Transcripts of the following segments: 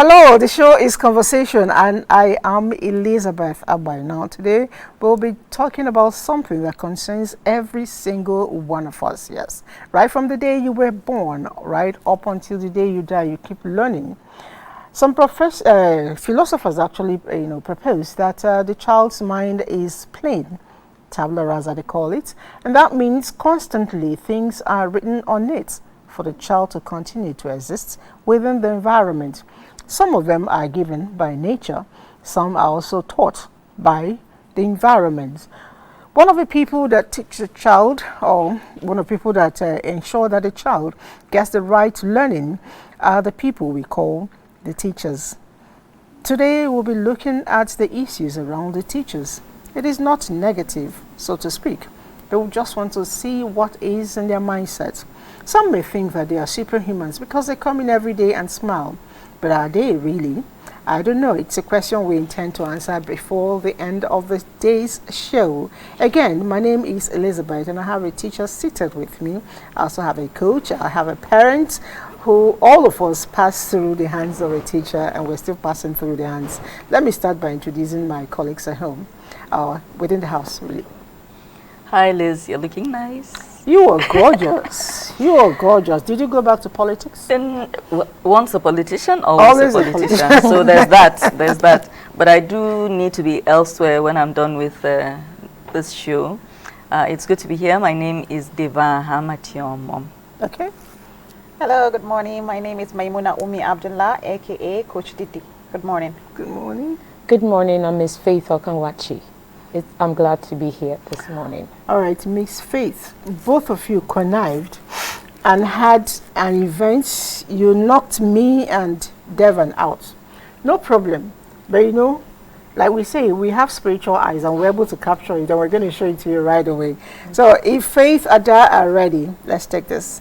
Hello, the show is Conversation, and I am Elizabeth Abai. Now, today we'll be talking about something that concerns every single one of us. Yes, right from the day you were born, right up until the day you die, you keep learning. Some philosophers actually, propose that the child's mind is plain, tabula rasa they call it, and that means constantly things are written on it for the child to continue to exist within the environment. Some of them are given by nature, some are also taught by the environment. One of the people that teach the child, or one of the people that ensure that the child gets the right learning, are the people we call the teachers. Today we'll be looking at the issues around the teachers. It is not negative, so to speak. They will just want to see what is in their mindset. Some may think that they are superhumans because they come in every day and smile. But are they really? I don't know. It's a question we intend to answer before the end of the day's show. Again, my name is Elizabeth and I have a teacher seated with me. I also have a coach. I have a parent who all of us pass through the hands of a teacher, and we're still passing through the hands. Let me start by introducing my colleagues at home, within the house, really. Hi Liz, you're looking nice. You are gorgeous. You are gorgeous. Did you go back to politics? Once a politician, always a politician. So there's that. But I do need to be elsewhere when I'm done with this show. It's good to be here. My name is Deva Hamatiom. Okay. Hello, good morning. My name is Maimuna Umi Abdullah, aka Coach Diti. Good morning. Good morning. Good morning. I'm Miss Faith Okanwachi. I'm glad to be here this morning. All right, Miss Faith, both of you connived and had an event. You knocked me and Devon out. No problem. But like we say, we have spiritual eyes and we're able to capture it, and we're going to show it to you right away. So if Faith, Ada are ready, let's take this.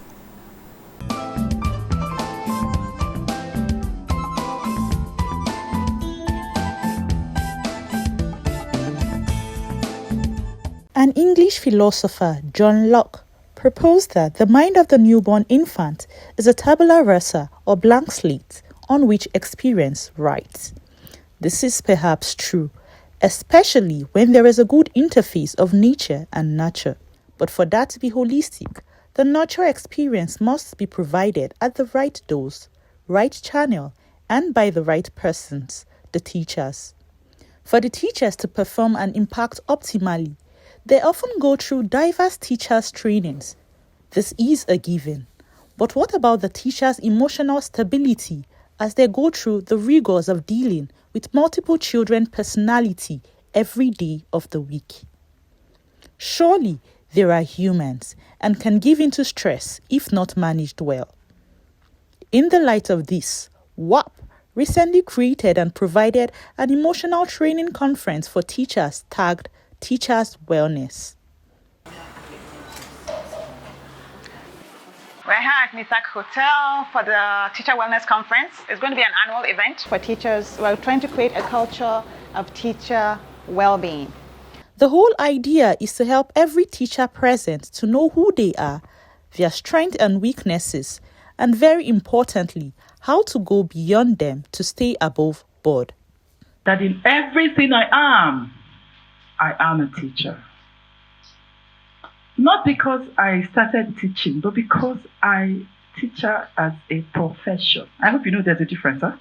An English philosopher, John Locke, proposed that the mind of the newborn infant is a tabula rasa or blank slate on which experience writes. This is perhaps true, especially when there is a good interface of nature and nurture. But for that to be holistic, the nurture experience must be provided at the right dose, right channel, and by the right persons, the teachers. For the teachers to perform and impact optimally, they often go through diverse teachers' trainings. This is a given. But what about the teachers' emotional stability as they go through the rigors of dealing with multiple children personality every day of the week? Surely they are humans and can give into stress if not managed well. In the light of this, WAP recently created and provided an emotional training conference for teachers tagged Teachers Wellness. We're here at Nisak Hotel for the Teacher Wellness Conference. It's going to be an annual event for teachers. We're trying to create a culture of teacher well-being. The whole idea is to help every teacher present to know who they are, their strengths and weaknesses, and very importantly, how to go beyond them to stay above board. That in everything I am a teacher. Not because I started teaching, but because I teach as a profession. I hope you know there's a difference, huh?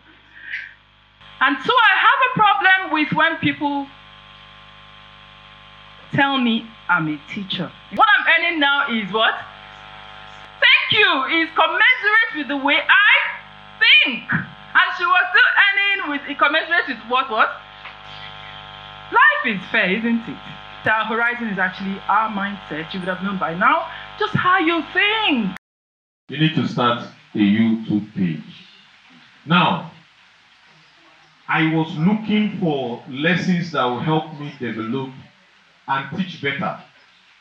And so I have a problem with when people tell me I'm a teacher. What I'm earning now is what? Thank you, is commensurate with the way I think. And she was still earning commensurate with what? Life is fair, isn't it? Our horizon is actually our mindset. You would have known by now just how you think. You need to start a YouTube page. Now, I was looking for lessons that will help me develop and teach better.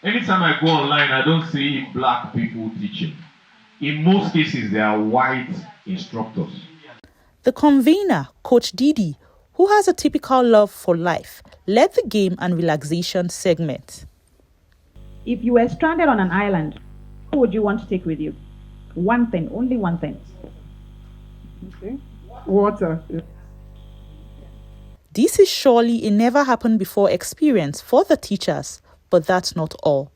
Anytime I go online, I don't see black people teaching. In most cases, they are white instructors. The convener, Coach Didi, who has a typical love for life, led the game and relaxation segment. If you were stranded on an island, what would you want to take with you? One thing, only one thing. Okay. water. This is surely a never happened before experience for the teachers, but that's not all.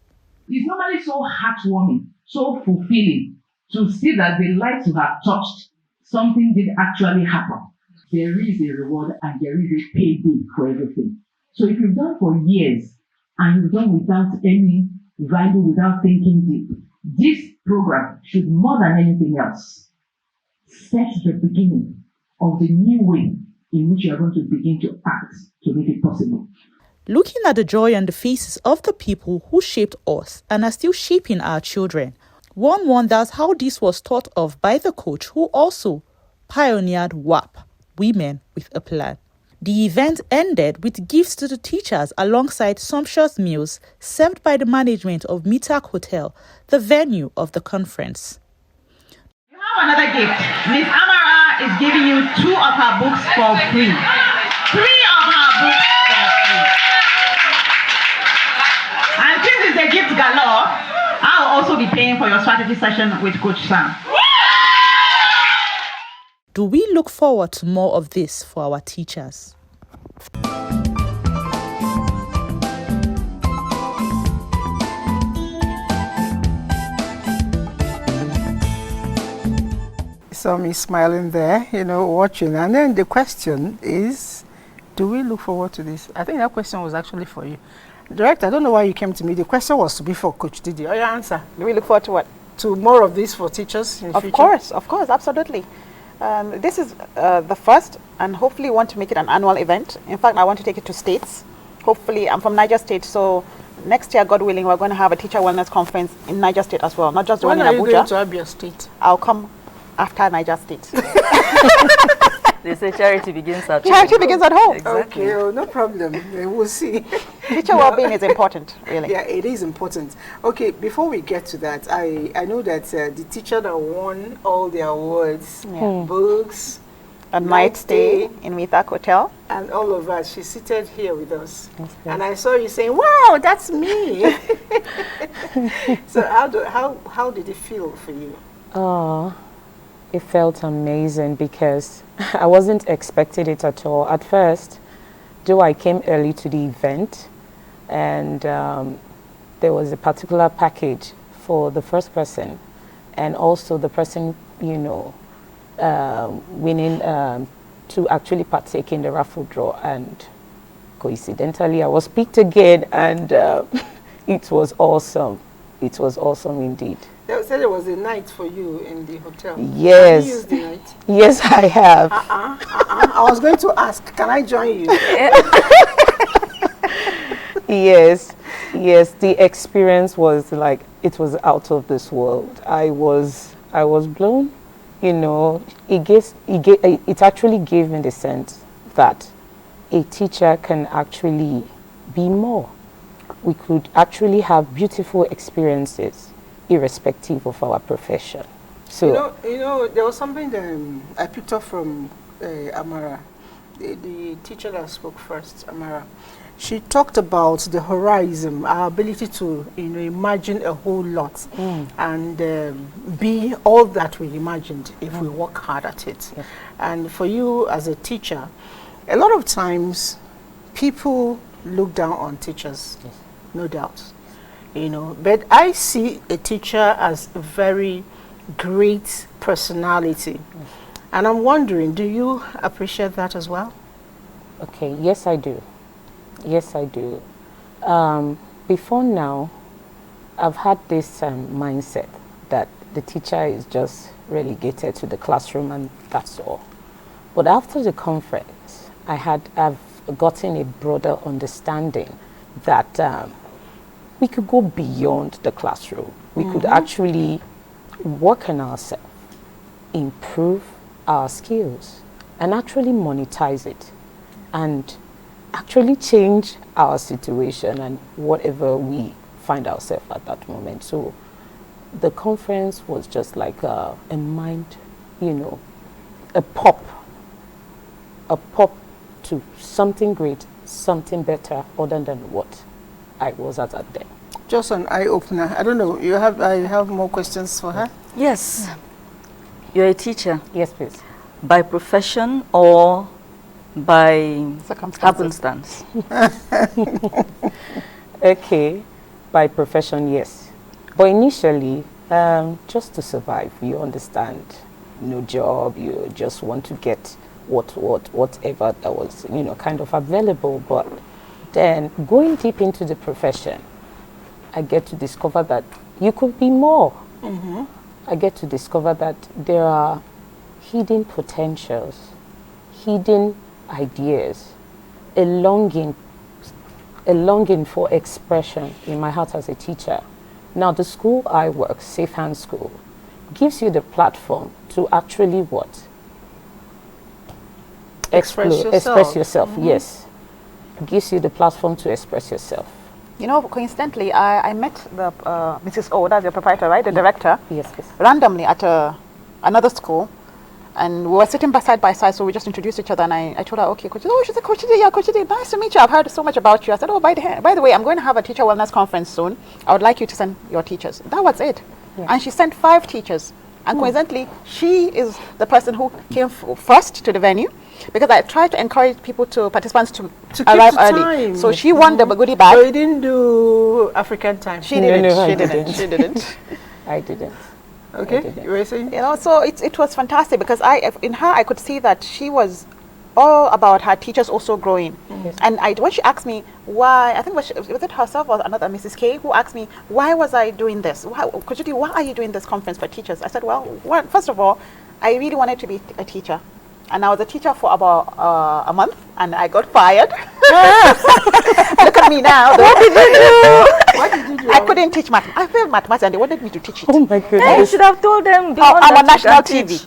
It's normally so heartwarming, so fulfilling to see that the lives you have touched, something did actually happen. There is a reward and there is a payday for everything. So if you've done for years and you've done without any value, without thinking deep, this program should, more than anything else, set the beginning of the new way in which you are going to begin to act to make it possible. Looking at the joy on the faces of the people who shaped us and are still shaping our children, one wonders how this was thought of by the coach who also pioneered WAP, Women with a Plan. The event ended with gifts to the teachers alongside sumptuous meals served by the management of Mitak Hotel, the venue of the conference. You have another gift. Miss Amara is giving you 2 of her books for free. 3 of her books for free. And since it's a gift galore, I'll also be paying for your strategy session with Coach Sam. Do we look forward to more of this for our teachers? Saw me smiling there, watching. And then the question is, do we look forward to this? I think that question was actually for you. Director, I don't know why you came to me. The question was to be for Coach Didi. Oh, your answer. Do we look forward to what? To more of this for teachers in the future? Of course, absolutely. This is the first, and hopefully want to make it an annual event. In fact, I want to take it to states. Hopefully, I'm from Niger State, so next year, God willing, we're going to have a teacher wellness conference in Niger State as well, not just the one in Abuja. When are you going to Abuja State? I'll come after Niger State. They say charity begins at home. Charity begins at home. Exactly. Okay, no problem. We'll see. Teacher well-being is important, really. Yeah, it is important. Okay, before we get to that, I know that the teacher that won all the awards, books, A night stay in Mitak Hotel, and all of us, she's seated here with us. Yes. And I saw you saying, wow, that's me. So how did it feel for you? Oh, it felt amazing because I wasn't expecting it at all. At first, though I came early to the event, and there was a particular package for the first person, and also the person, winning to actually partake in the raffle draw. And coincidentally, I was picked again, and it was awesome. It was awesome indeed. They said there was a night for you in the hotel. Yes. Have you used the night? Yes, I have. I was going to ask, can I join you? Yes. The experience was like, it was out of this world. I was blown. It actually gave me the sense that a teacher can actually be more. We could actually have beautiful experiences irrespective of our profession. So there was something that I picked up from Amara, the teacher that spoke first, Amara. She talked about the horizon, our ability to imagine a whole lot and be all that we imagined if we work hard at it. Yes. And for you as a teacher, a lot of times people look down on teachers, yes, no doubt. But I see a teacher as a very great personality. Yes. And I'm wondering, do you appreciate that as well? Okay, yes I do. Yes, I do. Before now, I've had this mindset that the teacher is just relegated to the classroom and that's all. But after the conference, I've gotten a broader understanding that we could go beyond the classroom. We could actually work on ourselves, improve our skills, and actually monetize it, and actually change our situation and whatever we find ourselves at that moment. So the conference was just like a mind, a pop to something great, something better other than what I was at that day. Just an eye-opener. I don't know, I have more questions for her? Yes. You're a teacher. Yes, please. by profession or by happenstance? Okay, by profession, yes. But initially, just to survive, you understand, no job, you just want to get whatever that was, kind of available. But then going deep into the profession, I get to discover that you could be more. I get to discover that there are hidden potentials, hidden ideas, a longing for expression in my heart as a teacher. Now, the school I work, Safe Hands School, gives you the platform to actually what? Express yourself, yes. Gives you the platform to express yourself. You know, coincidentally, I met the Mrs. O, that's your proprietor, right? The director. Yes. Randomly at another school. And we were sitting side by side, so we just introduced each other. And I told her, okay, Coach, oh, she said, Coach, yeah, Coach, nice to meet you. I've heard so much about you. I said, oh, by the way, I'm going to have a teacher wellness conference soon. I would like you to send your teachers. That was it. Yeah. And she sent 5 teachers. And coincidentally, she is the person who came first to the venue, because I tried to encourage participants to arrive early. Time. So she won the goodie bag. So you didn't do African time? She didn't. I didn't. Okay, you were saying? You know, so it was fantastic, because in her I could see that she was all about her teachers also growing. Yes. And when she asked me why, I think was it herself or another Mrs. K who asked me, why was I doing this? Why are you doing this conference for teachers? I said, well, first of all, I really wanted to be a teacher. And I was a teacher for about a month, and I got fired. Look at me now. What did you do? What did you do? I couldn't teach math. I failed mathematics, and they wanted me to teach it. Oh my goodness! Hey, you should have told them. I'm on national TV.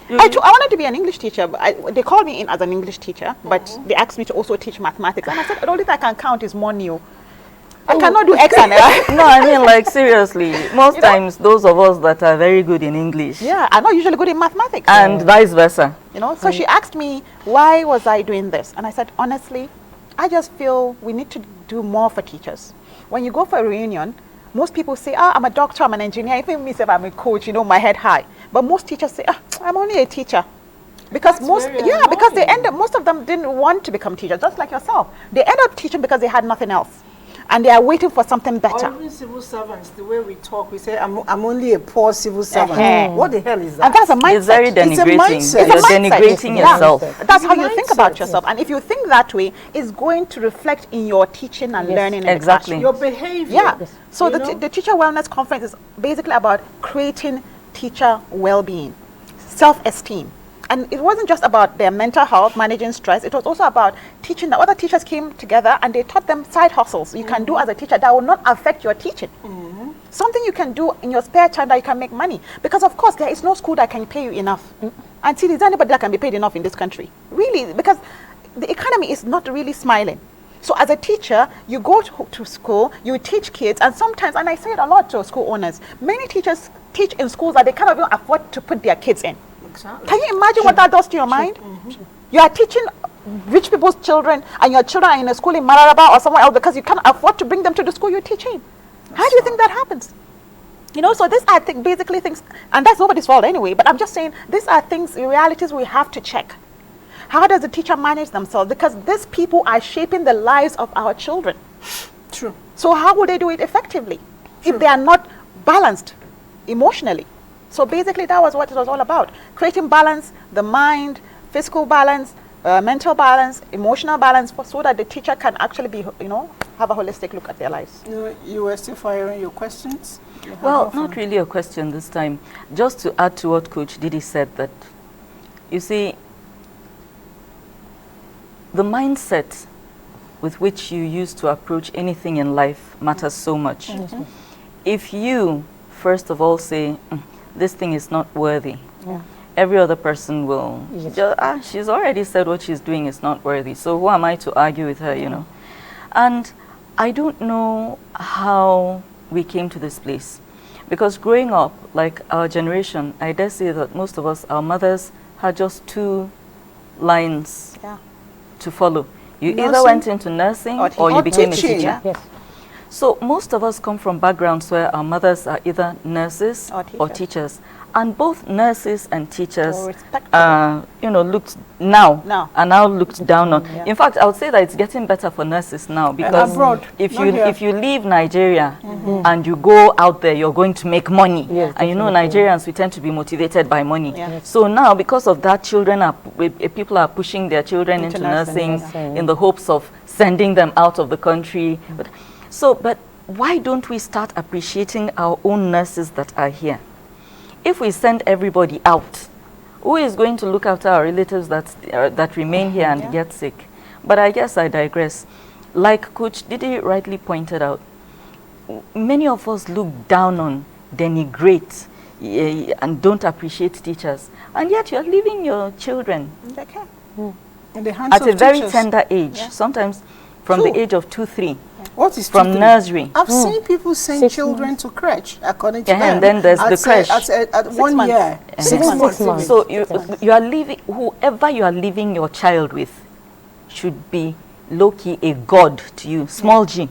I wanted to be an English teacher, but they called me in as an English teacher, but they asked me to also teach mathematics, and I said the only thing I can count is money. I cannot do X and Y. No, I mean, like, seriously. Most times, those of us that are very good in English. Yeah, are not usually good in mathematics. And vice versa. You know, so she asked me, why was I doing this? And I said, honestly, I just feel we need to do more for teachers. When you go for a reunion, most people say, I'm a doctor, I'm an engineer. Even me say I'm a coach, my head high. But most teachers say, I'm only a teacher. Because most of them didn't want to become teachers, just like yourself. They end up teaching because they had nothing else. And they are waiting for something better. Or even civil servants, the way we talk, we say, I'm only a poor civil servant. What the hell is that? And that's a mindset. It's very denigrating. It's a mindset. You're denigrating yourself. That's how you think about yourself. And if you think that way, it's going to reflect in your teaching and learning in the classroom. Your behavior. Yeah. So the Teacher Wellness Conference is basically about creating teacher well-being, self-esteem. And it wasn't just about their mental health, managing stress. It was also about teaching. The other teachers came together and they taught them side hustles you can do as a teacher that will not affect your teaching. Something you can do in your spare time that you can make money. Because, of course, there is no school that can pay you enough. And see, there's anybody that can be paid enough in this country. Really, because the economy is not really smiling. So as a teacher, you go to school, you teach kids, and sometimes, and I say it a lot to school owners, many teachers teach in schools that they cannot even afford to put their kids in. Exactly. Can you imagine what that does to your mind? You are teaching rich people's children, and your children are in a school in Mararaba or somewhere else because you can't afford to bring them to the school you're teaching. How do you think that happens? So these are basically things, and that's nobody's fault anyway, but I'm just saying these are things, realities we have to check. How does the teacher manage themselves? Because these people are shaping the lives of our children. True. So how would they do it effectively if they are not balanced emotionally? So basically that was what it was all about. Creating balance, the mind, physical balance, mental balance, emotional balance, so that the teacher can actually be, have a holistic look at their lives. You were still firing your questions? Well, not really a question this time. Just to add to what Coach Didi said, that, you see, the mindset with which you use to approach anything in life matters so much. If you, first of all, say, this thing is not worthy, every other person will just, she's already said what she's doing is not worthy, so who am I to argue with her, And I don't know how we came to this place, because growing up, like our generation, I dare say that most of us, our mothers had just 2 lines to follow. You either went into nursing or you became a teacher. Yes. So most of us come from backgrounds where our mothers are either nurses or teachers. And both nurses and teachers Oh, respectful. you know, are now looked down on. Yeah. In fact, I would say that it's getting better for nurses now, because abroad, if you leave Nigeria and you go out there, you're going to make money. Yes, and you know, definitely. Nigerians, we tend to be motivated by money. Yeah. Yes. So now, because of that, people are pushing their children into nursing in the hopes of sending them out of the country. But why don't we start appreciating our own nurses that are here? If we send everybody out, who is going to look after our relatives that remain here and get sick? But I guess I digress. Like Coach Didi rightly pointed out, many of us look down on, denigrate, and don't appreciate teachers. And yet you're leaving your children In the hands at of a very teachers. tender age, sometimes from True. the age of 2, 3. What is From tutoring? nursery. I've seen people send 6 children to crèche, according to Yeah, them. and then there's the crèche. At 1 months. year. 6 months. months. So you are leaving, whoever you are leaving your child with should be low-key a god to you, small g.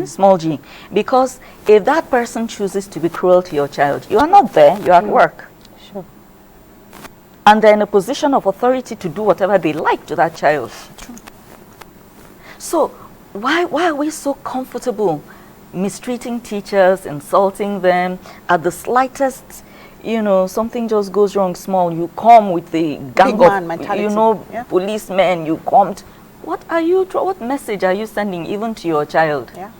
Small g. Because if that person chooses to be cruel to your child, you are not there, you're at work. Sure. And they're in a position of authority to do whatever they like to that child. So why are we so comfortable mistreating teachers, insulting them? At the slightest, you know, something just goes wrong small, you come with the gang man of, mentality. you know, Yeah. policemen, you come. What message are you sending even to your child? Yeah.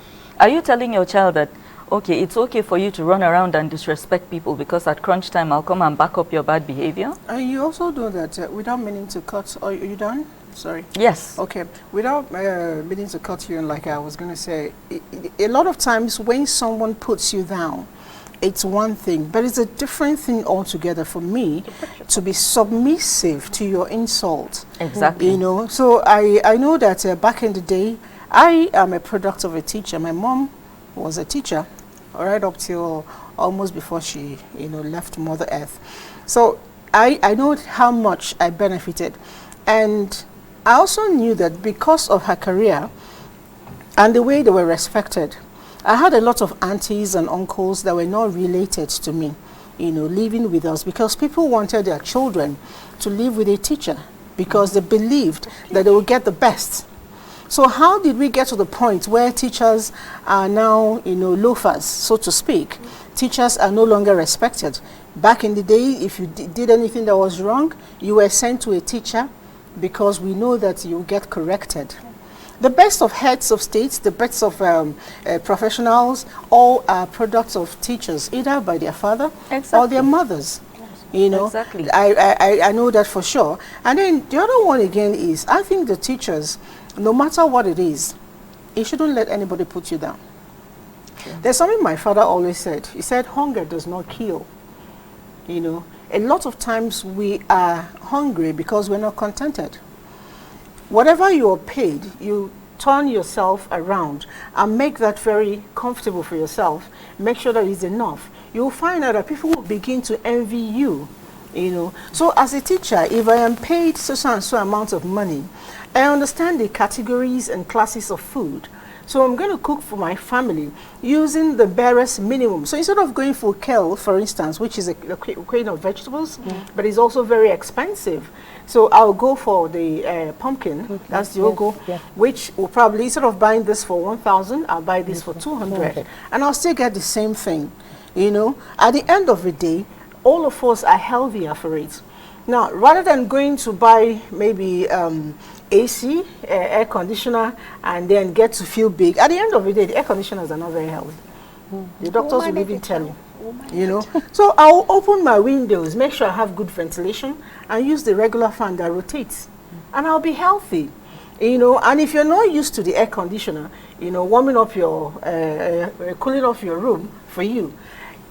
Are you telling your child that, okay, it's okay for you to run around and disrespect people because at crunch time I'll come and back up your bad behavior? And you also do that without meaning to cut. Are you done? Sorry. Yes. Okay. Without meaning to cut you, and like I was going to say, a lot of times when someone puts you down, it's one thing, but it's a different thing altogether for me to be submissive to your insult. Exactly. You know, so I know that back in the day, I am a product of a teacher. My mom was a teacher right up till almost before she, you know, left Mother Earth. So I know how much I benefited. And I also knew that because of her career and the way they were respected, I had a lot of aunties and uncles that were not related to me, you know, living with us because people wanted their children to live with a teacher because they believed that they would get the best. So how did we get to the point where teachers are now, you know, loafers, so to speak? Teachers are no longer respected. Back in the day, if you did anything that was wrong, you were sent to a teacher because we know that you get corrected. The best of heads of states, the best of professionals, all are products of teachers, either by their father or their mothers. You know, Exactly. I know that for sure. And then the other one again is, I think the teachers, no matter what it is, you shouldn't let anybody put you down. There's something my father always said. He said, hunger does not kill. You know, a lot of times we are hungry because we're not contented. Whatever you're paid, you turn yourself around and make that very comfortable for yourself. Make sure that it's enough. You'll find out that people will begin to envy you, you know. So as a teacher, if I am paid so and so amount of money, I understand the categories and classes of food. So I'm going to cook for my family using the barest minimum. So instead of going for kale, for instance, which is a queen of vegetables, but it's also very expensive. So I'll go for the pumpkin, that's the ugu, which will probably, instead of buying this for 1,000, I'll buy this for 200. And I'll still get the same thing, you know. At the end of the day, all of us are healthier for it. Now, rather than going to buy maybe AC, air conditioner, and then get to feel big, at the end of the day, the air conditioners are not very healthy. The doctors will even tell you, you know. So I'll open my windows, make sure I have good ventilation, and use the regular fan that rotates, and I'll be healthy, you know. And if you're not used to the air conditioner, you know, warming up your, cooling off your room for you,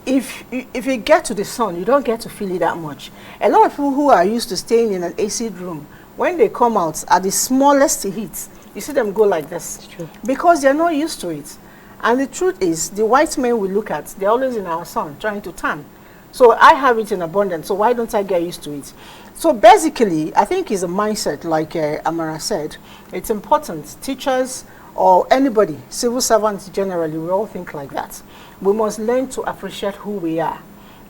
if you get to the sun, you don't get to feel it that much. A lot of people who are used to staying in an AC room, when they come out at the smallest heat, you see them go like this. Because they're not used to it. And the truth is, the white men we look at, they're always in our sun, trying to tan. So I have it in abundance, so why don't I get used to it? So basically, I think it's a mindset, like Amara said. It's important. Teachers or anybody, civil servants generally, we all think like that. We must learn to appreciate who we are.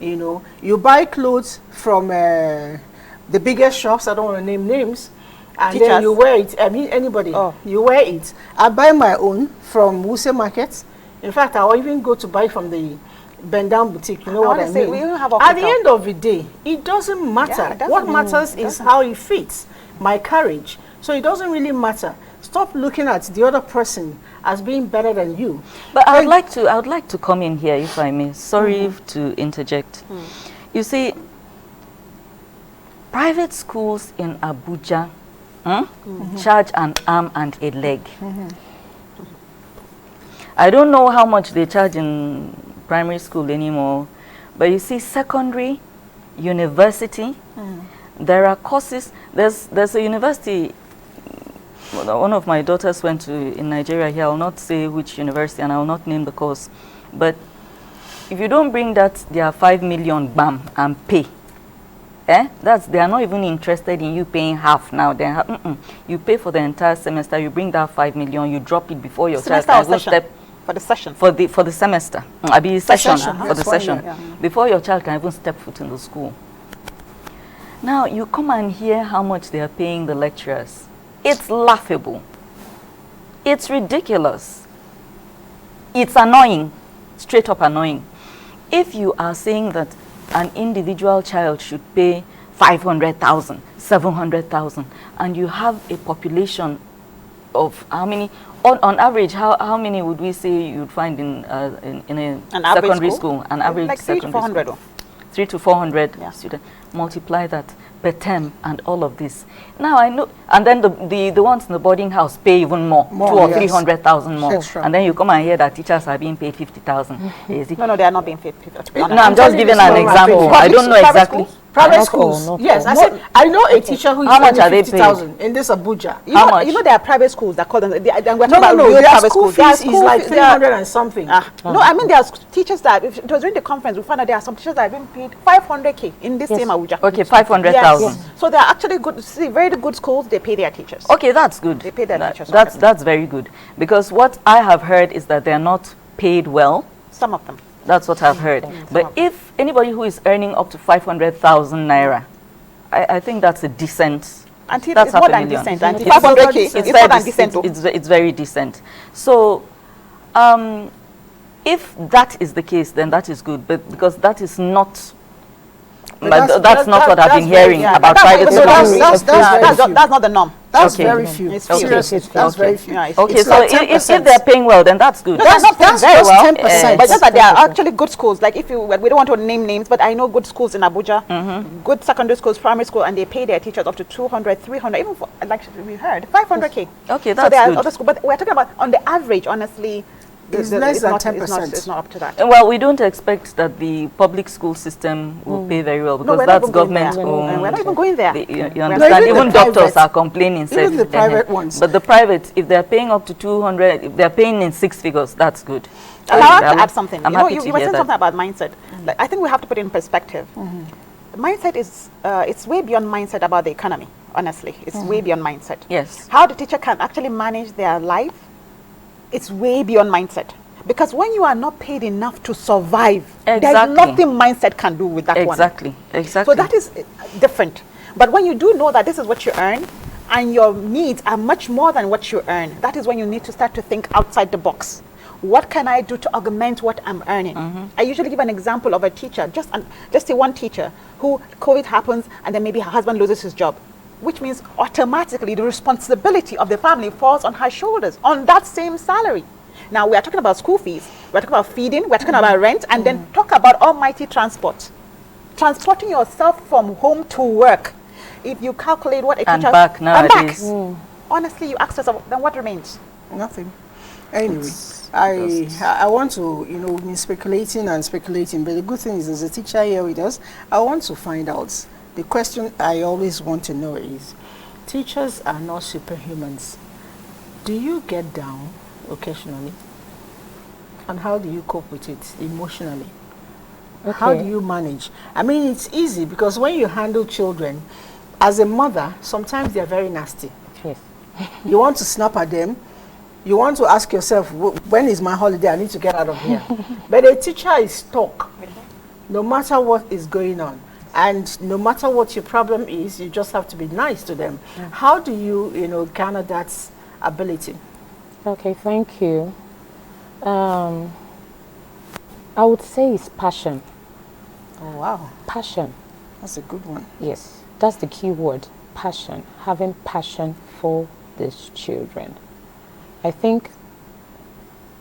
You know, you buy clothes from the biggest shops, I don't want to name names, and then you wear it. I mean, anybody, you wear it. I buy my own from Wuse Market. In fact, I'll even go to buy from the Bend Down Boutique. You know what I mean? At the end of the day, it doesn't matter. What matters is how it fits my carriage. So it doesn't really matter. Stop looking at the other person as being better than you. But I would like to come in here, if I may. Sorry to interject. You see, private schools in Abuja charge an arm and a leg. I don't know how much they charge in primary school anymore, but you see, secondary, university, there are courses. There's a university. One of my daughters went to in Nigeria here. I'll not say which university, and I'll not name the course. But if you don't bring that, they are 5 million bam and pay. They are not even interested in you paying half now. You pay for the entire semester. You bring that 5 million. You drop it before your child can even step. For the session. For the semester. I mean session. For the session. Before your child can even step foot in the school. Now you come and hear how much they are paying the lecturers. It's laughable. It's ridiculous. It's annoying. Straight up annoying. If you are saying that an individual child should pay 500,000, 700,000, and you have a population of how many? On average, how many would we say you'd find in a secondary school? An average like secondary 300 to 400. School. 300 to 400 students. Multiply that per term and all of this. Now I know, and then the ones in the boarding house pay even more, 200,000 or 300,000 more. And then you come and hear that teachers are being paid 50,000. No, they are not being paid 50,000. No, I'm just giving an example. I don't know exactly. Private schools. Yes, I know a teacher who is earning 50,000 in this Abuja. How much? You know there are private schools that call them. No, their school fees is like 300 and something. No, I mean there are teachers that, if it was during the conference, we found out there are some teachers that have been paid 500K in this same Abuja. Okay, 500,000. Yes. So they are actually good, very good schools, they pay their teachers. Okay, that's good. They pay their teachers. That's very good. Because what I have heard is that they're not paid well. Some of them. That's what I've heard. But if anybody who is earning up to 500,000 naira, I think that's a decent. Auntie, it's more than decent. 500K, it's more than decent. It's very decent. So, if that is the case, then that is good. But because that is not. That's not what I've been hearing about private schools. That's not the norm. That's very few. Seriously, that's very few. Okay, so if they're paying well, then that's good. That's not paying very well. 10%. But just that there are actually good schools. Like we don't want to name names, but I know good schools in Abuja, good secondary schools, primary school, and they pay their teachers up to 200, 300, even for, like we heard, 500K. Okay, that's so there good. Are other schools, but we're talking about on the average, honestly. It's less than 10%. It's not up to that. Well, we don't expect that the public school system will pay very well because that's government owned. We're not even going there. You understand? Even doctors are complaining. Even the private ones. But the private, if they're paying up to 200, if they're paying in 6 figures, that's good. I want to add something. You were saying something about mindset. Like, I think we have to put it in perspective. Mindset is, it's way beyond mindset about the economy, honestly. It's way beyond mindset. Yes. How the teacher can actually manage their life, it's way beyond mindset. Because when you are not paid enough to survive, there's nothing mindset can do with that one. Exactly. So that is different. But when you do know that this is what you earn, and your needs are much more than what you earn, that is when you need to start to think outside the box. What can I do to augment what I'm earning? I usually give an example of a teacher, just say one teacher who COVID happens and then maybe her husband loses his job, which means automatically the responsibility of the family falls on her shoulders on that same salary. Now we are talking about school fees, we're talking about feeding, we're talking about rent, and then talk about almighty transport. Transporting yourself from home to work. If you calculate what a teacher... back nowadays. Honestly, you ask yourself, then what remains? Nothing. Anyway, I want to, we've been speculating, but the good thing is there's a teacher here with us. I want to find out, the question I always want to know is, teachers are not superhumans. Do you get down occasionally? And how do you cope with it emotionally? Okay. How do you manage? I mean, it's easy because when you handle children, as a mother, sometimes they're very nasty. Yes. You want to snap at them. You want to ask yourself, when is my holiday? I need to get out of here. But a teacher is stuck. No matter what is going on, and no matter what your problem is, you just have to be nice to them. How do you, garner that ability? Okay, thank you. I would say it's passion. Oh, wow. Passion. That's a good one. Yes, that's the key word, passion. Having passion for these children. I think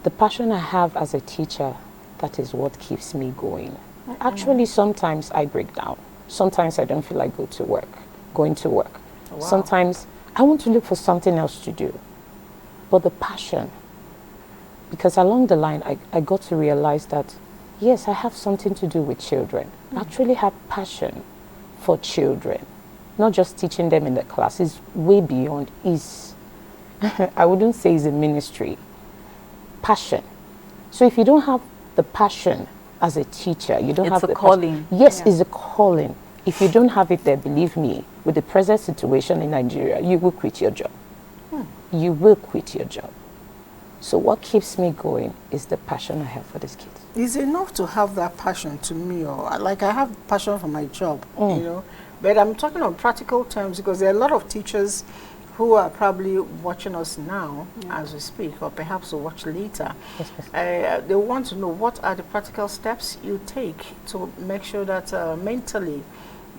the passion I have as a teacher, that is what keeps me going. Actually, sometimes I break down. Sometimes I don't feel like going to work. Wow. Sometimes I want to look for something else to do. But the passion, because along the line, I got to realize that, yes, I have something to do with children. I actually have passion for children. Not just teaching them in the class. It's way beyond. I wouldn't say it's a ministry. Passion. So if you don't have the passion as a teacher, you don't have the calling. Yes, it's a calling. If you don't have it there, believe me, with the present situation in Nigeria, you will quit your job. You will quit your job. So what keeps me going is the passion I have for these kids. It's enough to have that passion to me, or like I have passion for my job, but I'm talking on practical terms, because there are a lot of teachers who are probably watching us now as we speak, or perhaps will watch later. They want to know, what are the practical steps you take to make sure that mentally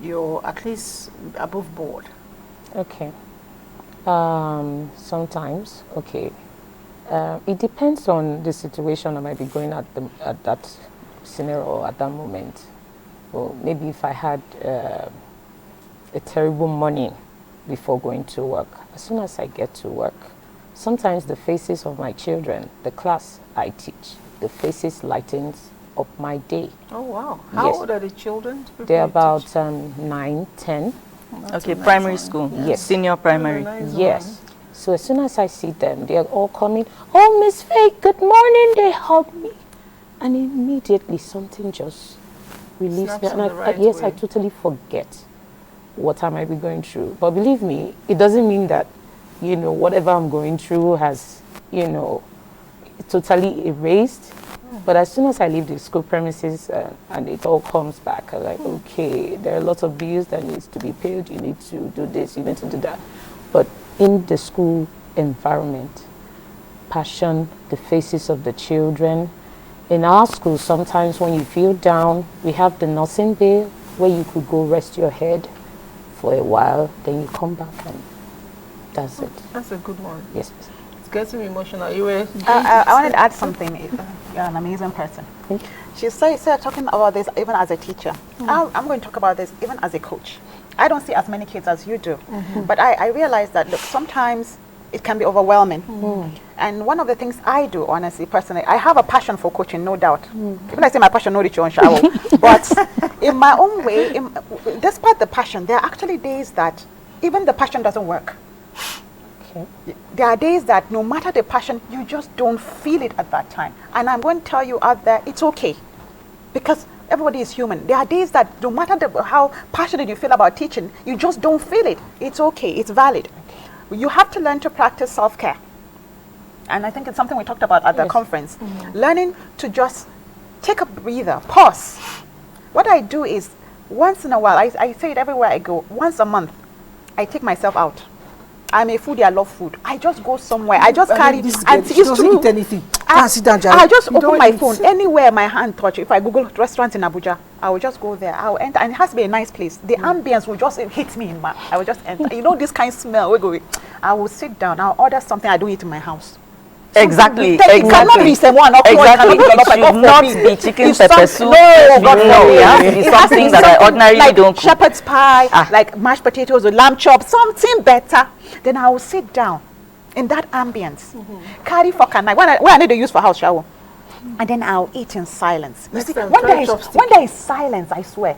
you're at least above board? Okay. Sometimes, okay. It depends on the situation I might be going at that scenario or at that moment. Or maybe if I had a terrible morning before going to work, as soon as I get to work, sometimes the faces of my children, the class I teach, the faces lightens up my day. Oh, wow. How old are the children? They're about 9, 10. Okay, primary school. Yes. Senior primary. Yes. So as soon as I see them, they're all coming, "Oh, Miss Faye, good morning." They hug me. And immediately something just released me. And I totally forget what I might be going through. But believe me, it doesn't mean that, whatever I'm going through has, totally erased. But as soon as I leave the school premises and it all comes back, I'm like, okay, there are lots of bills that needs to be paid. You need to do this, you need to do that. But in the school environment, passion, the faces of the children. In our school, sometimes when you feel down, we have the nursing bay where you could go rest your head for a while, then you come back and that's it. That's a good one. Yes. It's getting me emotional. You were I wanted to add something. You're an amazing person. Thank you. She said talking about this even as a teacher. I'm going to talk about this even as a coach. I don't see as many kids as you do, but I realize that, look, sometimes it can be overwhelming. And one of the things I do, honestly, personally, I have a passion for coaching, no doubt. When I say my passion, no reach on shower. But in my own way, despite the passion, there are actually days that even the passion doesn't work. Okay. There are days that no matter the passion, you just don't feel it at that time. And I'm going to tell you out there, it's okay. Because everybody is human. There are days that no matter how passionate you feel about teaching, you just don't feel it. It's okay. It's valid. You have to learn to practice self-care. And I think it's something we talked about at the conference. Learning to just take a breather, pause. What I do is, once in a while, I say it everywhere I go, once a month, I take myself out. I'm a foodie, I love food. I just go somewhere. I just carry, and she doesn't eat anything. Sit down, I just open my phone, anywhere my hand touch. If I Google restaurants in Abuja, I will just go there. I will enter, and it has to be a nice place. The ambience will just hit me I will just enter. This kind of smell, I will sit down, I'll order something I don't eat in my house. Exactly. It cannot be someone. Exactly. It should not be chicken pepper soup. No, it has to be something that I ordinarily like don't cook. Shepherd's pie, like mashed potatoes or lamb chop, something better. Then I will sit down in that ambience, carry fork and knife. When I need to use for house shower, and then I'll eat in silence. You see, when there is silence, I swear,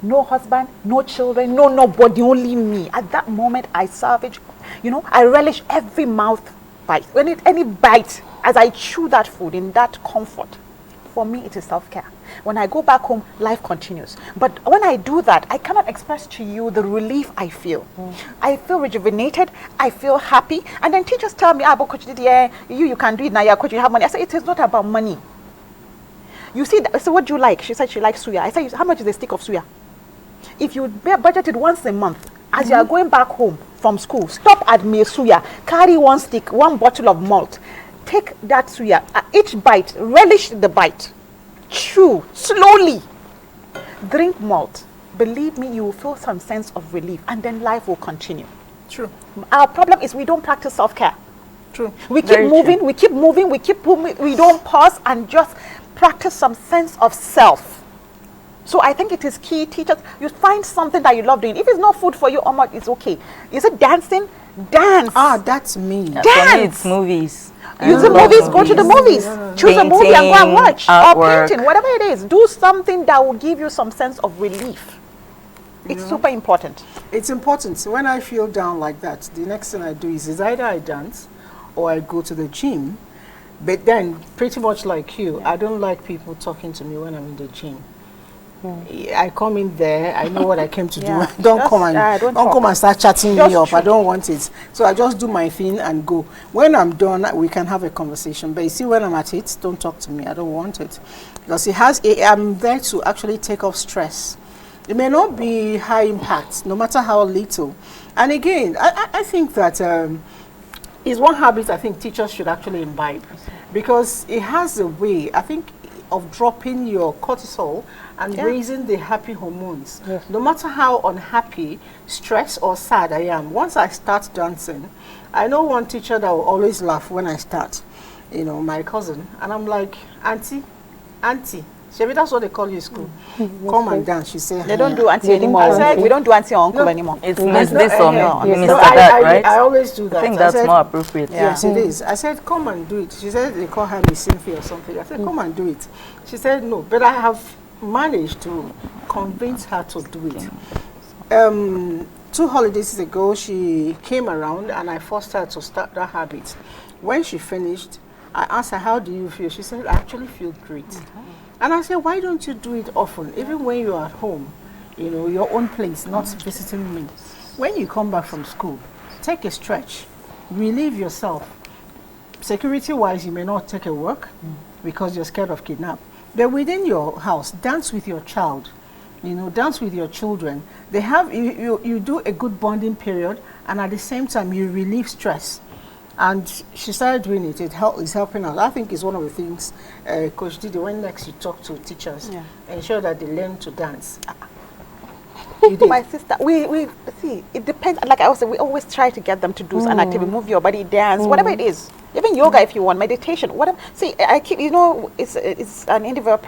no husband, no children, nobody, only me. At that moment, I savage. I relish every mouth bite. Any bite, as I chew that food in that comfort, for me it is self-care. When I go back home, life continues. But when I do that, I cannot express to you the relief I feel. I feel rejuvenated. I feel happy. And then teachers tell me, but coach, you can do it now. You're coach, you have money. I say, it is not about money. You see, I said, what do you like? She said she likes suya. I said, how much is a stick of suya? If you budget it once a month, as you are going back home from school, stop at me suya, carry one stick, one bottle of malt. Take that suya, each bite, relish the bite. Chew slowly. Drink malt. Believe me, you will feel some sense of relief, and then life will continue. True. Our problem is we don't practice self-care. True. We keep moving, we keep moving, we keep moving, we don't pause and just practice some sense of self. So I think it is key, teachers, you find something that you love doing. If it's not food for you, it's okay. Is it dancing? Dance. Ah, that's me. Dance. For me, it's movies. Use the movies, go to the movies. Choose a movie and go and watch. Artwork. Or painting, whatever it is. Do something that will give you some sense of relief. It's super important. It's important. When I feel down like that, the next thing I do is either I dance or I go to the gym. But then, pretty much like you, I don't like people talking to me when I'm in the gym. I come in there, I know what I came to do. Don't come and start chatting me up. I don't want it. So I just do my thing and go. When I'm done, we can have a conversation. But you see, when I'm at it, don't talk to me. I don't want it. Because I'm there to actually take off stress. It may not be high impact, no matter how little. And again, I think that is one habit I think teachers should actually imbibe. Because it has a way, I think, of dropping your cortisol and raising the happy hormones. Yes. No matter how unhappy, stressed or sad I am, once I start dancing, I know one teacher that will always laugh when I start, my cousin, and I'm like, auntie, Shebi, that's what they call you in school. Come and dance. She said, they don't do auntie anymore. I said, we don't do auntie or uncle anymore. It's Miss this or Mr. So that, right? I always do that. I think that's more appropriate. Yes, it is. I said, come and do it. She said, they call her Miss Cynthia or something. I said, come and do it. She said, no. But I have managed to convince her to do it. 2 holidays ago, she came around and I forced her to start that habit. When she finished, I asked her, how do you feel? She said, I actually feel great. And I said, why don't you do it often, even when you're at home, your own place, not visiting me. When you come back from school, take a stretch, relieve yourself. Security-wise, you may not take a walk because you're scared of kidnap. But within your house, dance with your child, dance with your children. They have, you do a good bonding period, and at the same time, you relieve stress. And she started doing it. It's helping us. I think it's one of the things Coach Didi, when next you talk to teachers, ensure that they learn to dance. My sister, we see, it depends. Like I said, we always try to get them to do an activity, move your body, dance, whatever it is. Even yoga, if you want, meditation, whatever. See, I keep, it's an individual.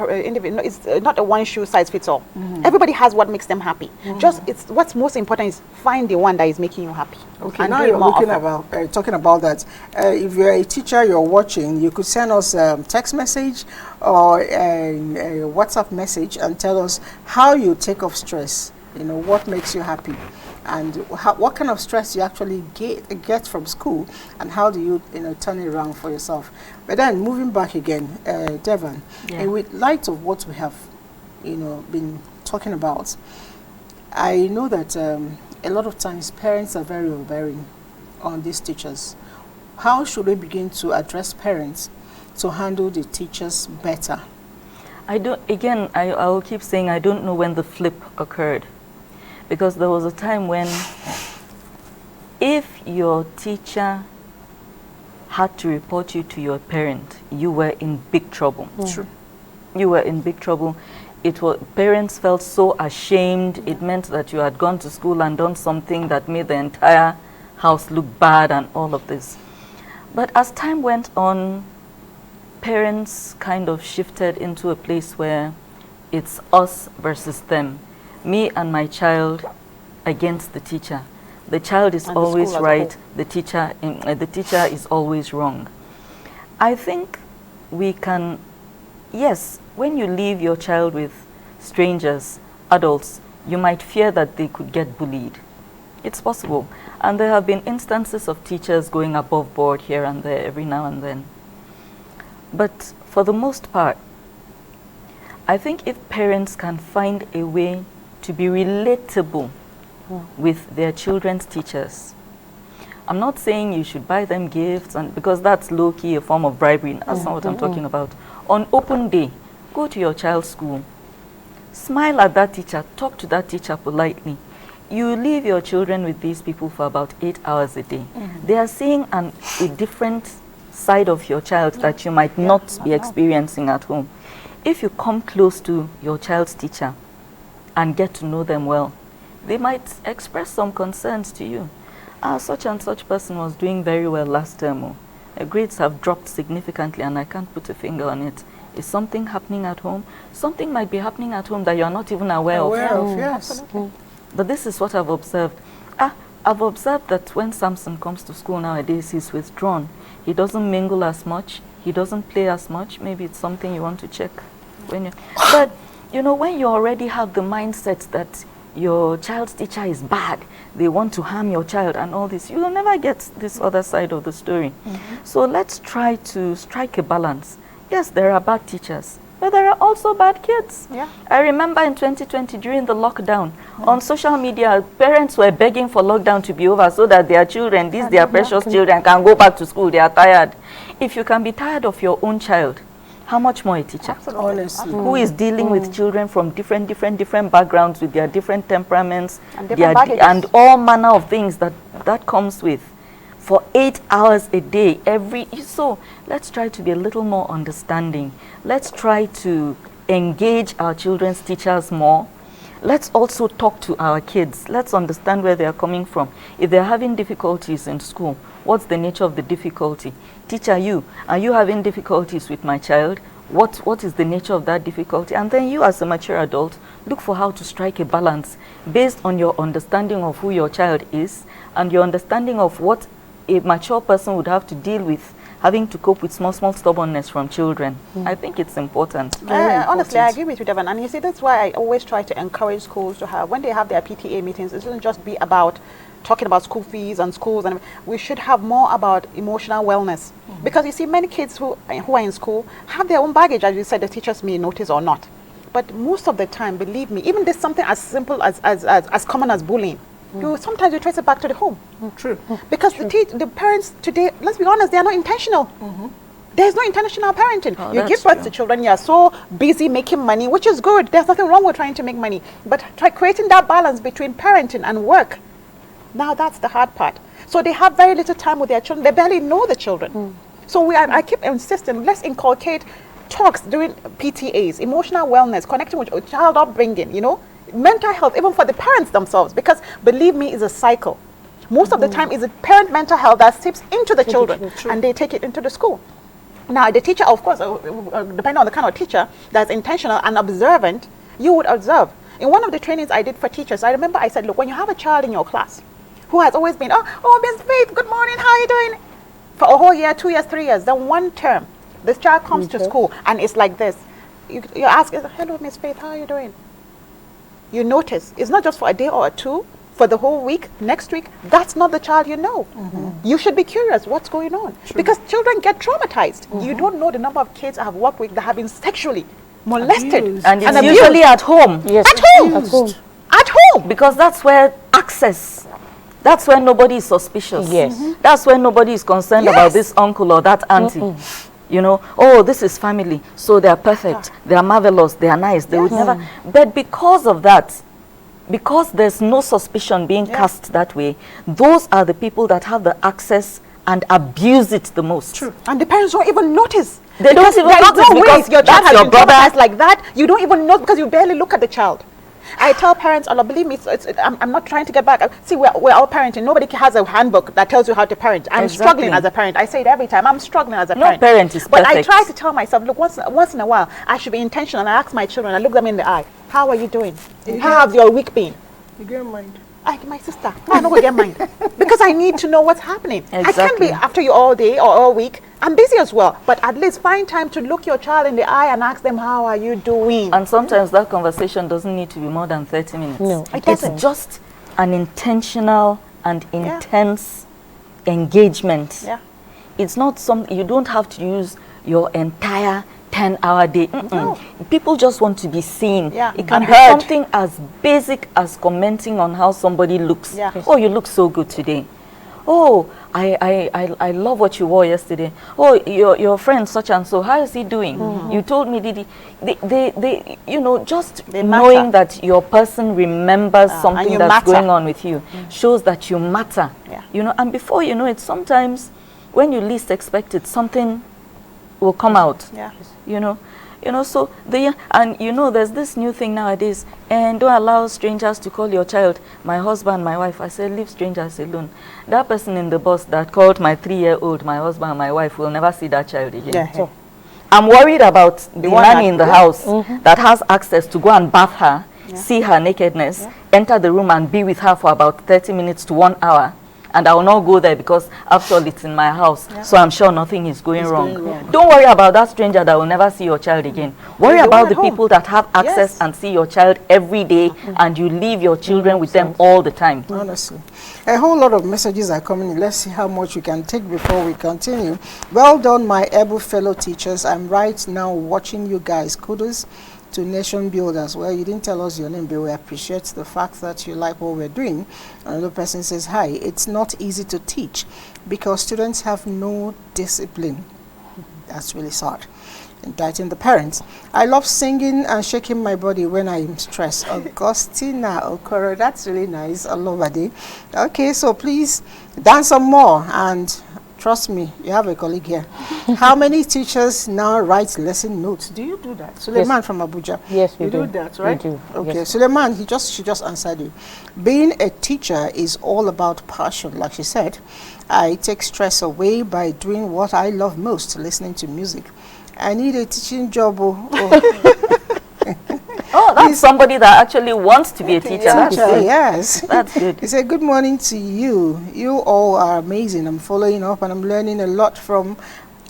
It's not a one shoe size fits all. Everybody has what makes them happy. Just what's most important is find the one that is making you happy. Okay, now you're talking about that. If you're a teacher, you're watching, you could send us a text message or a WhatsApp message and tell us how you take off stress. What makes you happy, and what kind of stress you actually get from school, and how do you turn it around for yourself. But then moving back again, Devon, and with light of what we have been talking about, I know that a lot of times parents are very overbearing on these teachers. How should we begin to address parents to handle the teachers better? I will keep saying I don't know when the flip occurred. Because there was a time when if your teacher had to report you to your parent, you were in big trouble. True. You were in big trouble. Parents felt so ashamed. It meant that you had gone to school and done something that made the entire house look bad and all of this. But as time went on, parents kind of shifted into a place where it's us versus them. Me and my child against the teacher. The child is always right. The teacher is always wrong. I think we can, yes, when you leave your child with strangers, adults, you might fear that they could get bullied. It's possible. And there have been instances of teachers going above board here and there every now and then. But for the most part, I think if parents can find a way to be relatable with their children's teachers. I'm not saying you should buy them gifts, because that's low-key a form of bribery. That's not what I'm talking about. On open day, Go to your child's school. Smile at that teacher. Talk to that teacher politely. You leave your children with these people for about 8 hours a day. They are seeing a different side of your child that you might not be experiencing at home. If you come close to your child's teacher and get to know them well, they might express some concerns to you. Such and such person was doing very well last term. Grades have dropped significantly and I can't put a finger on it. Is something happening at home? Something might be happening at home that you are not even aware of. Yes. But this is what I've observed. I've observed that when Samson comes to school nowadays, he's withdrawn. He doesn't mingle as much. He doesn't play as much. Maybe it's something you want to check. But, when you already have the mindset that your child's teacher is bad, they want to harm your child and all this, you will never get this other side of the story. So let's try to strike a balance. Yes, there are bad teachers, but there are also bad kids. I remember in 2020 during the lockdown, on social media, parents were begging for lockdown to be over so that their children, their precious children, can go back to school. They are tired. If you can be tired of your own child, how much more a teacher? Honestly. Who is dealing with children from different backgrounds with their different temperaments and all manner of things that comes with. For 8 hours a day, so let's try to be a little more understanding. Let's try to engage our children's teachers more. Let's also talk to our kids. Let's understand where they are coming from. If they're having difficulties in school, what's the nature of the difficulty? Teacher, are you having difficulties with my child? What is the nature of that difficulty? And then you as a mature adult, look for how to strike a balance based on your understanding of who your child is and your understanding of what a mature person would have to deal with, having to cope with small stubbornness from children. I think it's important. Honestly, I agree with you, Devon. And you see, that's why I always try to encourage schools to have, when they have their PTA meetings, it shouldn't just be about talking about school fees and schools, and we should have more about emotional wellness. Because you see, many kids who are in school have their own baggage, as you said, the teachers may notice or not. But most of the time, believe me, even there's something as simple as common as bullying, sometimes you trace it back to the home. True. Because the parents today, let's be honest, they are not intentional. There's no intentional parenting. You give birth to children, you are so busy making money, which is good. There's nothing wrong with trying to make money. But try creating that balance between parenting and work. Now that's the hard part. So they have very little time with their children. They barely know the children. So I keep insisting, let's inculcate talks during PTAs, emotional wellness, connecting with child upbringing, mental health, even for the parents themselves, because believe me, it's a cycle. Most of the time it's a parent mental health that seeps into the children and they take it into the school. Now the teacher, of course, depending on the kind of teacher that's intentional and observant, you would observe. In one of the trainings I did for teachers, I remember I said, look, when you have a child in your class who has always been, oh, Miss Faith, good morning, how are you doing? For a whole year, 2 years, 3 years, then one term, this child comes to school and it's like this. You ask, hello, Miss Faith, how are you doing? You notice, it's not just for a day or two, for the whole week, next week, that's not the child you know. You should be curious, what's going on? Because children get traumatized. You don't know the number of kids I have worked with that have been sexually molested. Abused. And it's usually at home. Yes. At home. At home. Because that's where access, that's where nobody is suspicious. Yes. That's where nobody is concerned about this uncle or that auntie. Oh, this is family, so they are perfect, they are marvelous, they are nice, they would never. But because of that, because there's no suspicion being cast that way, those are the people that have the access and abuse it the most. True. And the parents don't even notice. They don't even notice because your child has your been brother traumatized like that. You don't even know because you barely look at the child. I tell parents, Allah, believe me, I'm not trying to get back. See, we're all parenting. Nobody has a handbook that tells you how to parent. I'm struggling as a parent. I say it every time. I'm struggling as a parent. No parent is perfect. But I try to tell myself, look, once in a while, I should be intentional. I ask my children, I look them in the eye. How are you doing? How have your week been? You get mind. My sister, I'm not going to get mine. Because I need to know what's happening. Exactly. I can't be after you all day or all week. I'm busy as well. But at least find time to look your child in the eye and ask them, how are you doing? And sometimes that conversation doesn't need to be more than 30 minutes. No, it doesn't. It's just an intentional and intense engagement. It's not something, you don't have to use your entire 10-hour day. No. People just want to be seen. It can And be heard. something as basic as commenting on how somebody looks. Oh, you look so good today. Oh, I love what you wore yesterday. Oh, your friend such and so, how is he doing? You told me, did he? They just knowing that your person remembers something that's going on with you shows that you matter. Yeah. And before you know it, sometimes when you least expect it, something will come out. Yeah. So there's this new thing nowadays, and don't allow strangers to call your child my husband, my wife. I said, leave strangers alone. That person in the bus that called my 3-year-old my husband, my wife, will never see that child again. Yeah. So I'm worried about the nanny in the house that has access to go and bath her, see her nakedness, enter the room and be with her for about 30 minutes to 1 hour. And I will not go there because after all it's in my house, so I'm sure nothing is going wrong. Don't worry about that stranger that will never see your child again. Worry about the people that have access and see your child every day, and you leave your children with them all the time. Honestly, a whole lot of messages are coming in. Let's see how much we can take before we continue. Well done, my able fellow teachers. I'm right now watching you guys. Kudos to nation builders. Well, you didn't tell us your name, but we appreciate the fact that you like what we're doing. Another person says, hi, it's not easy to teach because students have no discipline. That's really sad. Indicting the parents. I love singing and shaking my body when I'm stressed. Augustina Okoro, that's really nice. I love it. Okay, so please dance some more, and trust me, you have a colleague here. How many teachers now write lesson notes? Do you do that? Suleiman from Abuja. Yes, we do. You do that, right? We do. Okay, yes. Suleiman, she just answered you. Being a teacher is all about passion, like she said. I take stress away by doing what I love most, listening to music. I need a teaching job. Oh, that's somebody that actually wants to be a teacher. That's good. Yes. That's good. He said, good morning to you. You all are amazing. I'm following up and I'm learning a lot from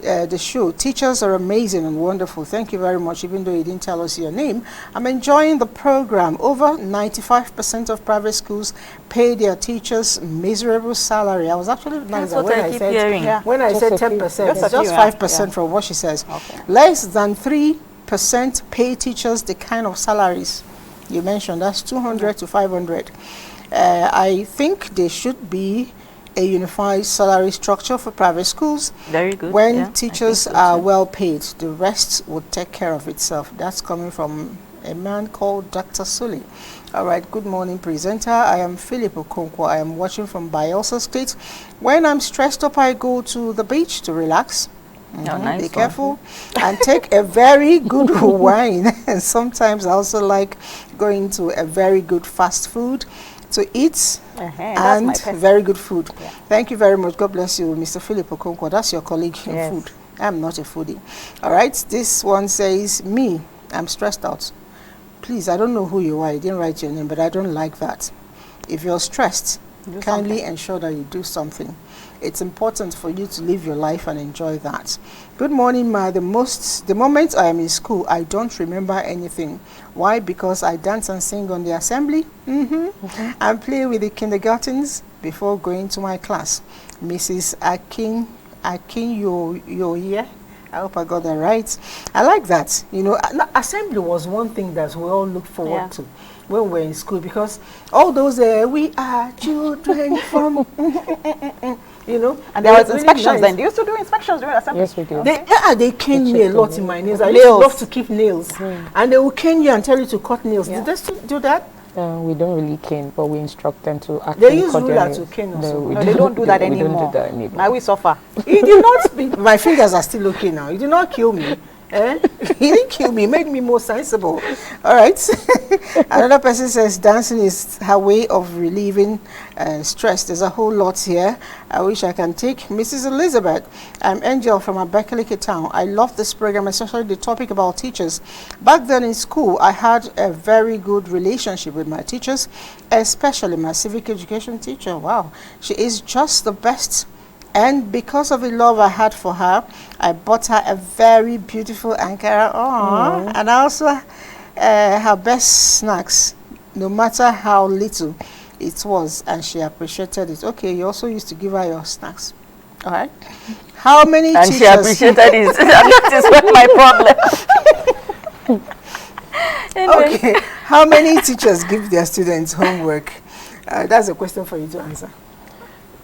the show. Teachers are amazing and wonderful. Thank you very much, even though you didn't tell us your name. I'm enjoying the program. Over 95% of private schools pay their teachers miserable salary. I was actually nice when I said, when I said 10%, it's just 5% from what she says. Okay. Less than 3% pay teachers the kind of salaries you mentioned. That's 200 to 500. I think there should be a unified salary structure for private schools. Very good. When teachers are well paid, the rest would take care of itself. That's coming from a man called Dr. Sully. All right, good morning, presenter. I am Philip Okonkwo. I am watching from Bayelsa State. When I'm stressed up, I go to the beach to relax. Nice. Be careful and take a very good wine. And sometimes I also like going to a very good fast food to eat and very good food. Yeah. Thank you very much. God bless you, Mr. Philip Okonkwo. That's your colleague in food. I'm not a foodie. All right, this one says, me, I'm stressed out. Please, I don't know who you are. You didn't write your name, but I don't like that. If you're stressed, kindly ensure that you do something. It's important for you to live your life and enjoy that. Good morning, Ma. The moment I am in school, I don't remember anything. Why? Because I dance and sing on the assembly and play with the kindergartens before going to my class. Mrs. Akin yo here. I hope I got that right. I like that. You know, assembly was one thing that we all look forward to when we're in school, because all those we are children from you know, and there was inspections really nice. Then. Do you used to do inspections during assembly? Yes, we do. They cane me a lot in my nails. I used to love to keep nails. And they will cane you and tell you to cut nails. Did they still do that? We don't really cane, but we instruct them to actually they use ruler to cane us. No, they don't do that anymore. We don't do that anymore. Now we suffer. You did not my fingers are still okay now. You did not kill me. He didn't kill me, made me more sensible. All right. Another person says dancing is her way of relieving stress. There's a whole lot here I wish I can take. Mrs. Elizabeth, I'm Angel from Abakaliki town. I love this program, especially the topic about teachers. Back then in school, I had a very good relationship with my teachers, especially my civic education teacher. Wow, she is just the best. And because of the love I had for her, I bought her a very beautiful Ankara. And also her best snacks, no matter how little it was, and she appreciated it. Okay, you also used to give her your snacks. All right. How many teachers? And she appreciated it. That is my problem. Anyway. Okay. How many teachers give their students homework? That's a question for you to answer.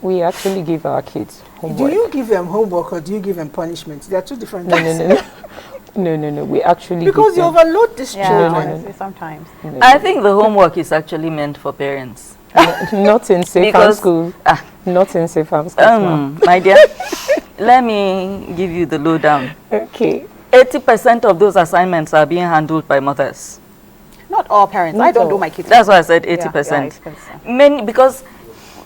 We actually give our kids homework. Do you give them homework or do you give them punishment? They are two different things. No. We actually because you overload these children. No. Sometimes. No. I think the homework is actually meant for parents. Not in safe farm school. Not in safe farm school. My dear, let me give you the lowdown. Okay. 80% of those assignments are being handled by mothers. Not all parents. I don't do my kids. That's why I said 80%. Many, because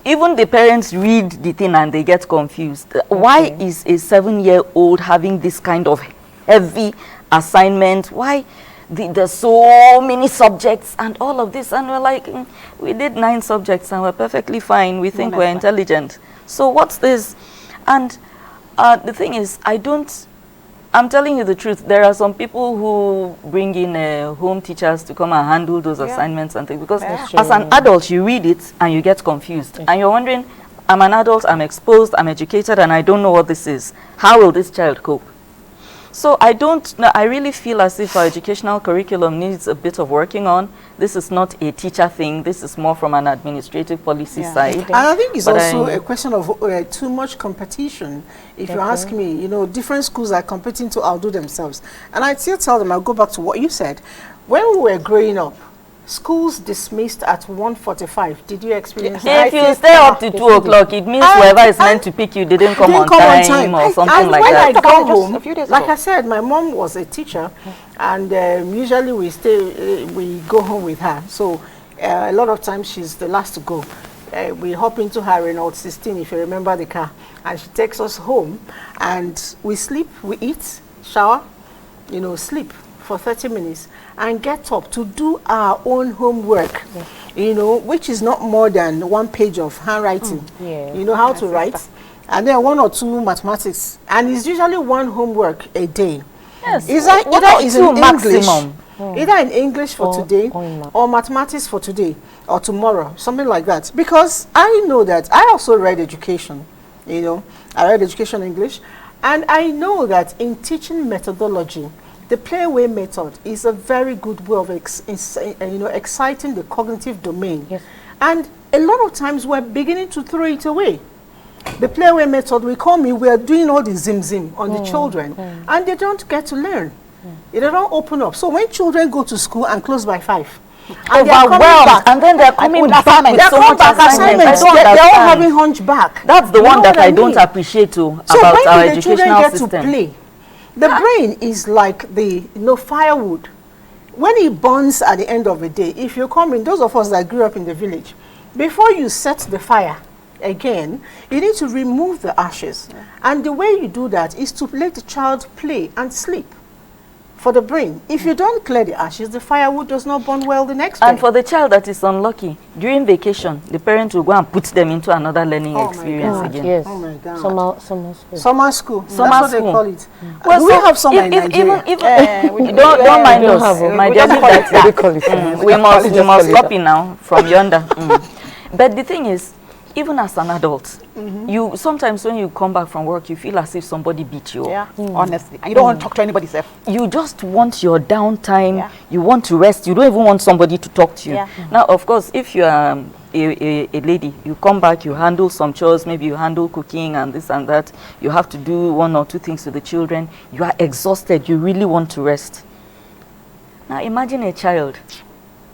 even the parents read the thing and they get confused. Why is a 7-year-old having this kind of heavy assignment? Why there's so many subjects and all of this? And we're like, we did 9 subjects and we're perfectly fine. We think we're intelligent. So what's this? And the thing is, I'm telling you the truth. There are some people who bring in home teachers to come and handle those assignments and things. Because as an adult, you read it and you get confused. And you're wondering, I'm an adult, I'm exposed, I'm educated, and I don't know what this is. How will this child cope? So I don't know. I really feel as if our educational curriculum needs a bit of working on. This is not a teacher thing. This is more from an administrative policy side. And I think it's also a question of too much competition. If you ask me, you know, different schools are competing to outdo themselves. And I still tell them, I'll go back to what you said. When we were growing up, schools dismissed at 1:45. Did you experience that? If you stay up to 2 o'clock, it means whoever is meant to pick you didn't come on time or something like that. And when I go home, like I said, my mom was a teacher, and usually we go home with her. So a lot of times she's the last to go. We hop into her Renault 16, if you remember the car, and she takes us home, and we sleep, we eat, shower, you know, sleep for 30 minutes and get up to do our own homework, you know, which is not more than 1 page of handwriting. You know how to write, and then 1 or 2 mathematics, and it's usually 1 homework a day. Yes. Either is in English, either in English for today or mathematics for today or tomorrow, something like that. Because I know that I also read education, you know, I read education English, and I know that in teaching methodology, the playway method is a very good way of exciting the cognitive domain. And a lot of times we're beginning to throw it away. The playway method, we are doing all the zim on the children, and they don't get to learn. They don't open up. So when children go to school and close by 5, and overwhelmed, and then they're coming back with so much assignments. They're all having hunchback. That's the one that I don't appreciate about our educational system. So when the children get to play, the brain is like the firewood. When it burns at the end of the day, if you come in, those of us that grew up in the village, before you set the fire again, you need to remove the ashes. And the way you do that is to let the child play and sleep. For the brain, if you don't clear the ashes, the firewood does not burn well the next day. And for the child that is unlucky, during vacation, the parent will go and put them into another learning experience again. Yes. Oh my God. Summer school. That's what they call it. Well, we have summer in Nigeria. Don't mind us. My dear, we must copy now from yonder. But the thing is, even as an adult, you sometimes when you come back from work, you feel as if somebody beat you. Honestly. And you don't want to talk to anybody, Seth. You just want your downtime. You want to rest. You don't even want somebody to talk to you. Now, of course, if you are a lady, you come back, you handle some chores, maybe you handle cooking and this and that. You have to do 1 or 2 things to the children. You are exhausted. You really want to rest. Now, imagine a child.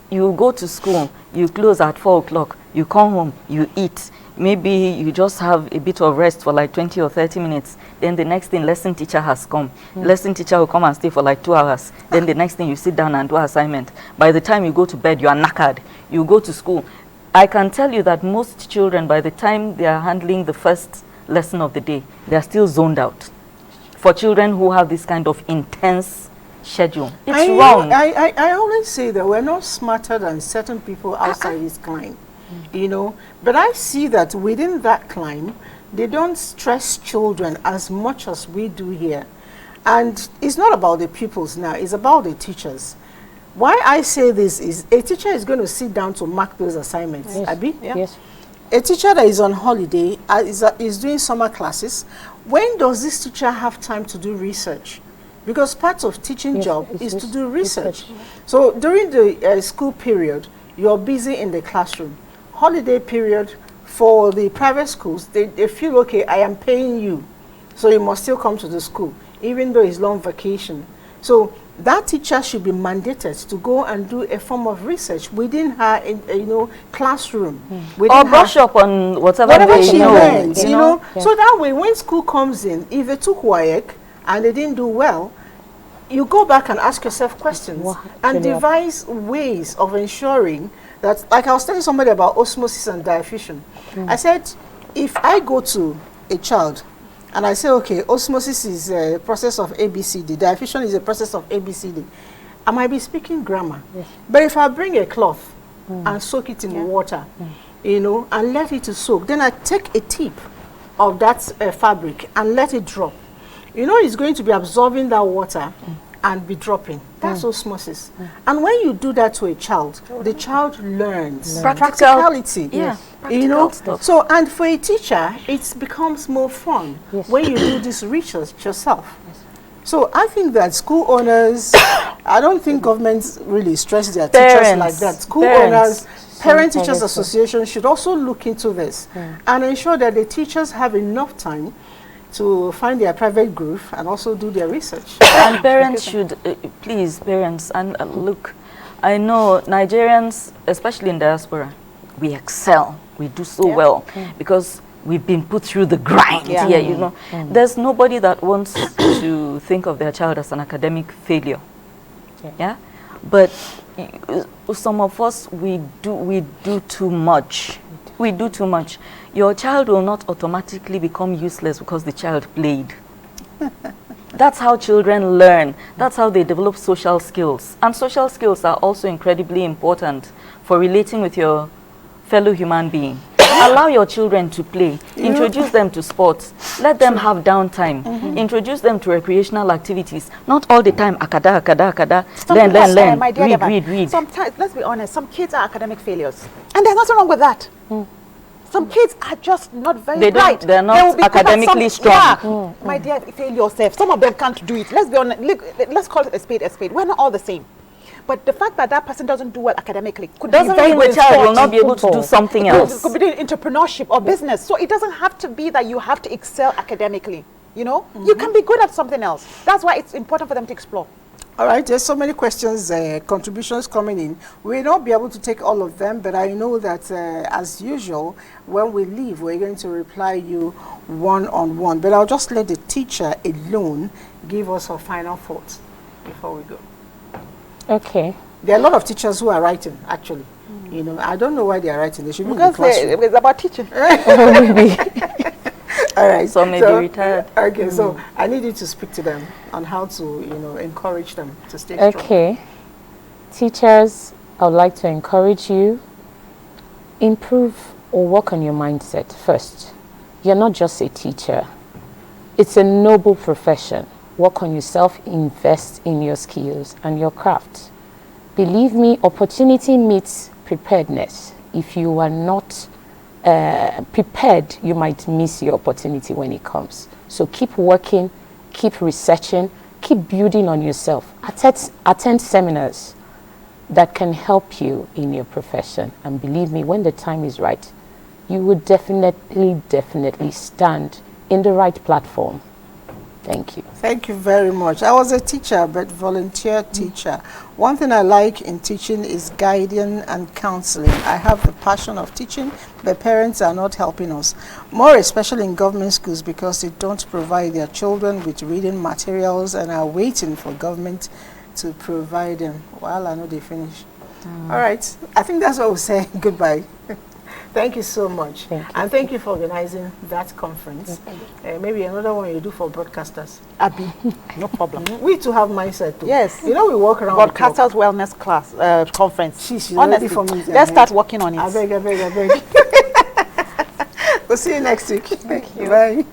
You go to school, you close at 4 o'clock, you come home, you eat. Maybe you just have a bit of rest for like 20 or 30 minutes. Then the next thing, lesson teacher has come. Lesson teacher will come and stay for like 2 hours. Then the next thing, you sit down and do assignment. By the time you go to bed, you are knackered. You go to school. I can tell you that most children, by the time they are handling the first lesson of the day, they are still zoned out. For children who have this kind of intense schedule, it's wrong. I always say that we're not smarter than certain people outside this climb, you know. But I see that within that climb, they don't stress children as much as we do here. And it's not about the pupils now, it's about the teachers. Why I say this is a teacher is going to sit down to mark those assignments. Abi? Yes. A teacher that is on holiday is doing summer classes. When does this teacher have time to do research? Because part of teaching job is to do research. So during the school period, you're busy in the classroom. Holiday period, for the private schools, they feel, okay, I am paying you, so you must still come to the school, even though it's long vacation. So that teacher should be mandated to go and do a form of research within her, classroom. Or brush up on whatever she learns, Yeah. So that way, when school comes in, if they took WAEC and they didn't do well, you go back and ask yourself questions and devise ways of ensuring that, like I was telling somebody about osmosis and diffusion. I said, if I go to a child and I say, okay, osmosis is a process of ABCD, diffusion is a process of ABCD, I might be speaking grammar. Yes. But if I bring a cloth and soak it in water, and let it to soak, then I take a tip of that fabric and let it drop. It's going to be absorbing that water and be dropping. That's osmosis. And when you do that to a child, the child learns practicality. Yeah. So, and for a teacher, it becomes more fun when you do this research yourself. So I think that school owners, I don't think governments really stress their teachers like that. School owners, Parent Teachers Association should also look into this and ensure that the teachers have enough time to find their private groove and also do their research. And parents should, please, parents, and look, I know Nigerians, especially in diaspora, we excel, we do so well because we've been put through the grind here, There's nobody that wants to think of their child as an academic failure, But some of us, we do too much. We do too much. Your child will not automatically become useless because the child played. That's how children learn. That's how they develop social skills. And social skills are also incredibly important for relating with your fellow human being. Allow your children to play. Introduce them to sports. Let them have downtime. Introduce them to recreational activities. Not all the time, akada. Learn. Read. Sometimes, let's be honest, some kids are academic failures. And there's nothing wrong with that. Some kids are just not very bright. They're not academically strong. My dear, fail yourself. Some of them can't do it. Let's be honest. Let's call it a spade a spade. We're not all the same. But the fact that that person doesn't do well academically doesn't mean the child will not be able to do something else. It could be doing entrepreneurship or business. So it doesn't have to be that you have to excel academically. You can be good at something else. That's why it's important for them to explore. All right, there's so many questions, contributions coming in. We will not be able to take all of them, but I know that as usual, when we leave, we're going to reply you one-on-one. But I'll just let the teacher alone give us her final thoughts before we go. Okay. There are a lot of teachers who are writing, actually. I don't know why they are writing. They should be in the classroom. It's about teaching. Maybe. All right. So maybe retired. Okay, so I need you to speak to them on how to, encourage them to stay strong. Okay. Teachers, I would like to encourage you, improve or work on your mindset first. You're not just a teacher. It's a noble profession. Work on yourself, invest in your skills and your craft. Believe me, opportunity meets preparedness. If you are not prepared, you might miss your opportunity when it comes. So keep working, keep researching, keep building on yourself. Attend seminars that can help you in your profession. And believe me, when the time is right, you will definitely stand in the right platform. Thank you. Thank you very much. I was a teacher, but volunteer teacher. One thing I like in teaching is guiding and counseling. I have the passion of teaching, but parents are not helping us. More especially in government schools because they don't provide their children with reading materials and are waiting for government to provide them. Well, I know they finish. All right. I think that's what we'll say. Goodbye. Thank you so much. And thank you for organizing that conference. Maybe another one you do for broadcasters. Abby, no problem. We too have mindset too. Yes. We walk around. Broadcasters wellness class conference. She's honestly, for me. Let's start working on it. I beg. We'll see you next week. Thank you. Bye.